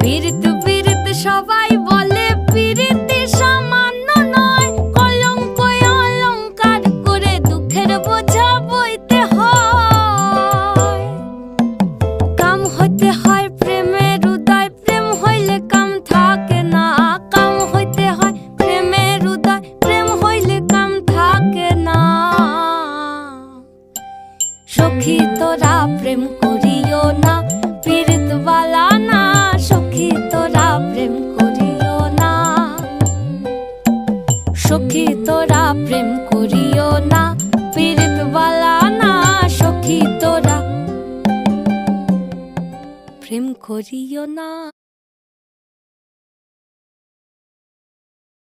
পীড়িত পীড়িত সবাই বলে পীড়িতি সামান্য নয়, কলঙ্ক অলঙ্কার করে দুঃখের বোঝা বইতে হয়। কাম হইতে হয় প্রেমের উদয়, প্রেম হইলে কাম থাকে না। কাম হইতে হয় প্রেমের উদয়, প্রেম হইলে কাম থাকে না। সখী তোরা প্রেম করিও না, পীড়িত বালা না। সখী তোরা প্রেম করিও না, সখী তোরা প্রেম করিও না, পীড়িত বালা না। সখী তোরা প্রেম করিও না।